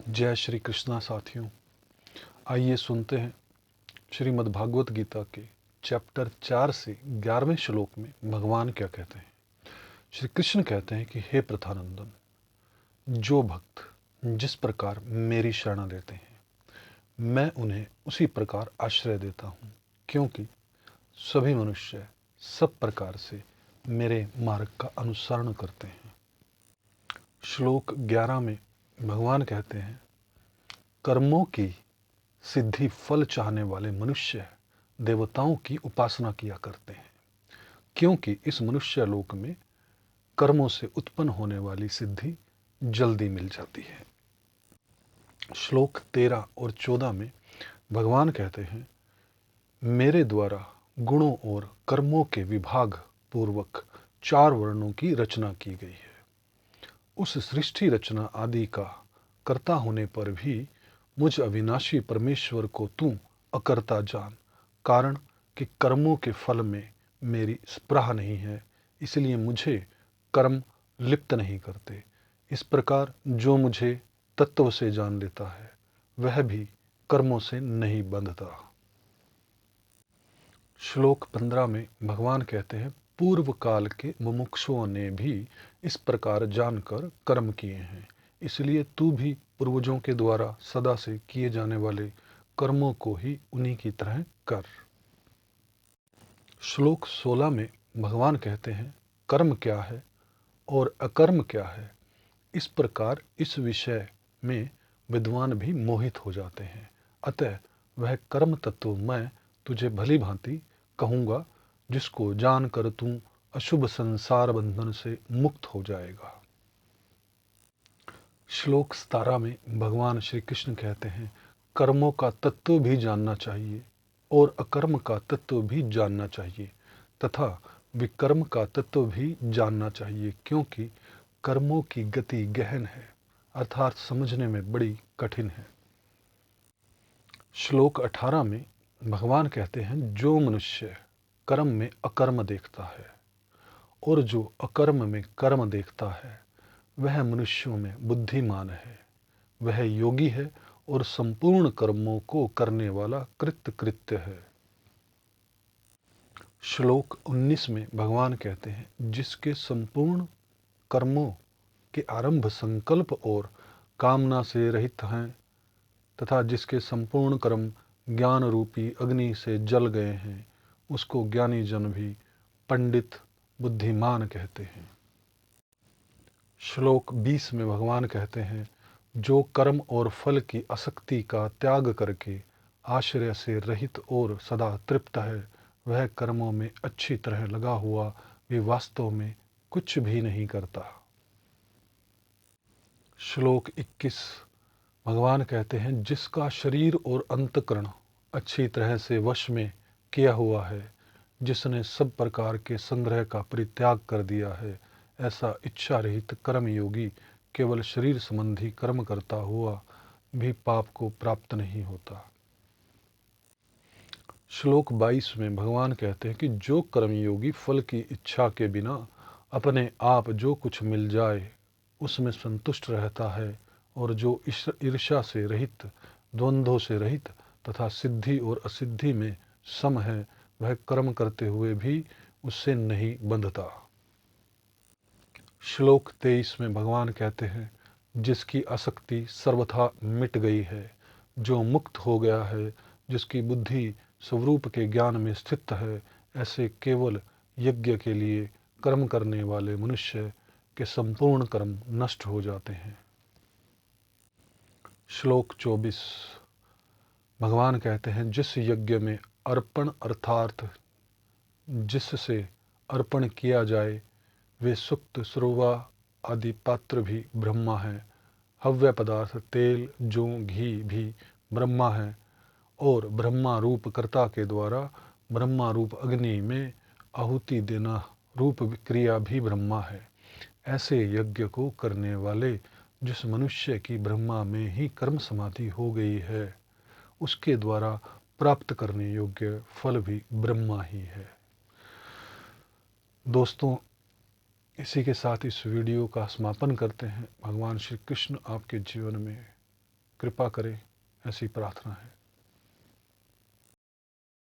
जय श्री कृष्णा साथियों। आइए सुनते हैं श्रीमद् भागवत गीता के चैप्टर 4 से 11वें श्लोक में भगवान क्या कहते हैं। श्री कृष्ण कहते हैं कि हे प्रथानंदन, जो भक्त जिस प्रकार मेरी शरण लेते हैं मैं उन्हें उसी प्रकार आश्रय देता हूँ, क्योंकि सभी मनुष्य सब प्रकार से मेरे मार्ग का अनुसरण करते हैं। श्लोक 11 में भगवान कहते हैं, कर्मों की सिद्धि फल चाहने वाले मनुष्य देवताओं की उपासना किया करते हैं, क्योंकि इस मनुष्य लोक में कर्मों से उत्पन्न होने वाली सिद्धि जल्दी मिल जाती है। श्लोक 13 और 14 में भगवान कहते हैं, मेरे द्वारा गुणों और कर्मों के विभाग पूर्वक 4 वर्णों की रचना की गई है। उस सृष्टि रचना आदि का कर्ता होने पर भी मुझ अविनाशी परमेश्वर को तू अकर्ता जान, कारण कि कर्मों के फल में मेरी स्पृहा नहीं है, इसलिए मुझे कर्म लिप्त नहीं करते। इस प्रकार जो मुझे तत्व से जान लेता है वह भी कर्मों से नहीं बंधता। श्लोक 15 में भगवान कहते हैं, पूर्व काल के मुमुक्षुओं ने भी इस प्रकार जानकर कर्म किए हैं, इसलिए तू भी पूर्वजों के द्वारा सदा से किए जाने वाले कर्मों को ही उन्हीं की तरह कर। श्लोक 16 में भगवान कहते हैं, कर्म क्या है और अकर्म क्या है, इस प्रकार इस विषय में विद्वान भी मोहित हो जाते हैं। अतः वह कर्म तत्व मैं तुझे भली भांति कहूँगा, जिसको जानकर तू अशुभ संसार बंधन से मुक्त हो जाएगा। श्लोक 17 में भगवान श्री कृष्ण कहते हैं, कर्मों का तत्व भी जानना चाहिए और अकर्म का तत्व भी जानना चाहिए तथा विकर्म का तत्व भी जानना चाहिए, क्योंकि कर्मों की गति गहन है, अर्थात समझने में बड़ी कठिन है। श्लोक 18 में भगवान कहते हैं, जो मनुष्य कर्म में अकर्म देखता है और जो अकर्म में कर्म देखता है वह मनुष्यों में बुद्धिमान है, वह योगी है और संपूर्ण कर्मों को करने वाला कृत्य है। श्लोक 19 में भगवान कहते हैं, जिसके संपूर्ण कर्मों के आरंभ संकल्प और कामना से रहित हैं तथा जिसके संपूर्ण कर्म ज्ञान रूपी अग्नि से जल गए हैं, उसको ज्ञानी जन भी पंडित बुद्धिमान कहते हैं। श्लोक 20 में भगवान कहते हैं, जो कर्म और फल की आसक्ति का त्याग करके आश्रय से रहित और सदा तृप्त है, वह कर्मों में अच्छी तरह लगा हुआ भी वास्तव में कुछ भी नहीं करता। श्लोक 21 भगवान कहते हैं, जिसका शरीर और अंतकरण अच्छी तरह से वश में किया हुआ है, जिसने सब प्रकार के संग्रह का परित्याग कर दिया है, ऐसा इच्छा रहित कर्म योगी केवल शरीर संबंधी कर्म करता हुआ भी पाप को प्राप्त नहीं होता। श्लोक 22 में भगवान कहते हैं कि जो कर्मयोगी फल की इच्छा के बिना अपने आप जो कुछ मिल जाए उसमें संतुष्ट रहता है और जो ईर्ष्या से रहित, द्वंद्वों से रहित तथा सिद्धि और असिद्धि में सम है, वह कर्म करते हुए भी उससे नहीं बंधता। श्लोक 23 में भगवान कहते हैं, जिसकी आसक्ति सर्वथा मिट गई है, जो मुक्त हो गया है, जिसकी बुद्धि स्वरूप के ज्ञान में स्थित है, ऐसे केवल यज्ञ के लिए कर्म करने वाले मनुष्य के संपूर्ण कर्म नष्ट हो जाते हैं। श्लोक 24 भगवान कहते हैं, जिस यज्ञ में अर्पण अर्थात जिससे अर्पण किया जाए वे सुक्त सुरवा आदि पात्र भी ब्रह्मा हैं, हव्य पदार्थ तेल जौ घी भी ब्रह्मा है और ब्रह्मा रूप कर्ता के द्वारा ब्रह्मा रूप अग्नि में आहुति देना रूप क्रिया भी ब्रह्मा है। ऐसे यज्ञ को करने वाले जिस मनुष्य की ब्रह्मा में ही कर्म समाधि हो गई है, उसके द्वारा प्राप्त करने योग्य फल भी ब्रह्मा ही है। दोस्तों, इसी के साथ इस वीडियो का समापन करते हैं। भगवान श्री कृष्ण आपके जीवन में कृपा करे, ऐसी प्रार्थना है।